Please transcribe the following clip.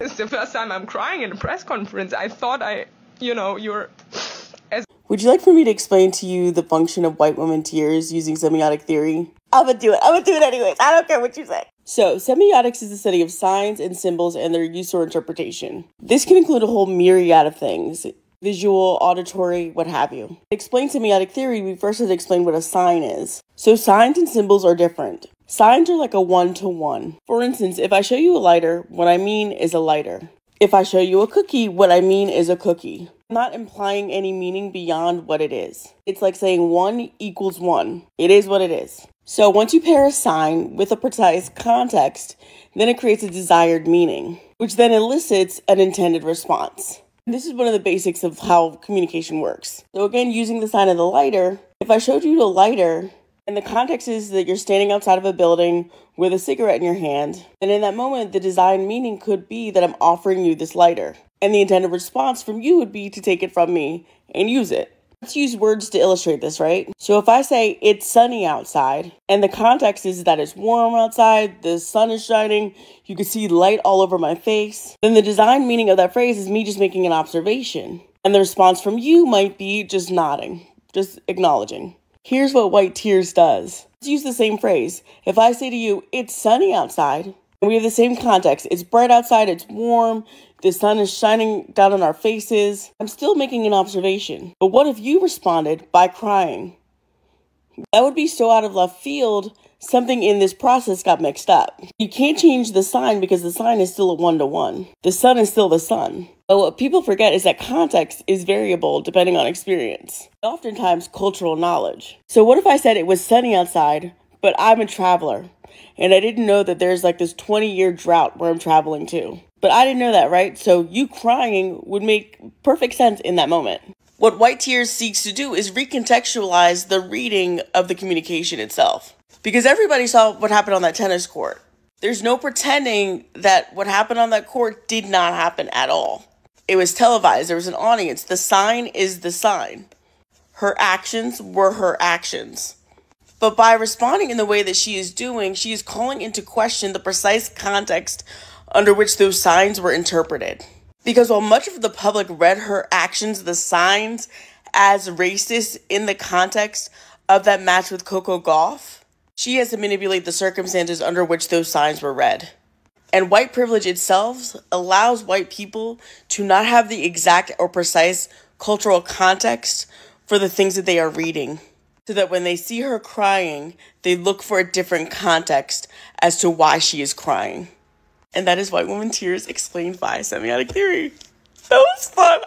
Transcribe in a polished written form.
It's the first time I'm crying in a press conference. I thought you're... Would you like for me to explain to you the function of white woman tears using semiotic theory? I'm gonna do it anyways. I don't care what you say. So, semiotics is the study of signs and symbols and their use or interpretation. This can include a whole myriad of things. Visual, auditory, what have you. To explain semiotic theory, we first have to explain what a sign is. So signs and symbols are different. Signs are like a one-to-one. For instance, if I show you a lighter, what I mean is a lighter. If I show you a cookie, what I mean is a cookie. I'm not implying any meaning beyond what it is. It's like saying 1 equals 1. It is what it is. So once you pair a sign with a precise context, then it creates a desired meaning, which then elicits an intended response. This is one of the basics of how communication works. So again, using the sign of the lighter, if I showed you a lighter, and the context is that you're standing outside of a building with a cigarette in your hand, then in that moment, the designed meaning could be that I'm offering you this lighter. And the intended response from you would be to take it from me and use it. Let's use words to illustrate this, right? So if I say it's sunny outside, and the context is that it's warm outside, the sun is shining, you can see light all over my face, then the design meaning of that phrase is me just making an observation. And the response from you might be just nodding, just acknowledging. Here's what white tears does. Let's use the same phrase. If I say to you, it's sunny outside, and we have the same context, it's bright outside, it's warm, the sun is shining down on our faces, I'm still making an observation. But what if you responded by crying? That would be so out of left field, something in this process got mixed up. You can't change the sign because the sign is still a one-to-one. The sun is still the sun. But what people forget is that context is variable depending on experience, oftentimes cultural knowledge. So what if I said it was sunny outside, but I'm a traveler, and I didn't know that there's like this 20-year drought where I'm traveling to? But I didn't know that, right? So you crying would make perfect sense in that moment. What white tears seeks to do is recontextualize the reading of the communication itself. Because everybody saw what happened on that tennis court. There's no pretending that what happened on that court did not happen at all. It was televised. There was an audience. The sign is the sign. Her actions were her actions. But by responding in the way that she is doing, she is calling into question the precise context under which those signs were interpreted. Because while much of the public read her actions, the signs, as racist in the context of that match with Coco Gauff, she has to manipulate the circumstances under which those signs were read. And white privilege itself allows white people to not have the exact or precise cultural context for the things that they are reading. So that when they see her crying, they look for a different context as to why she is crying. And that is White Woman Tears explained by semiotic theory. That was fun.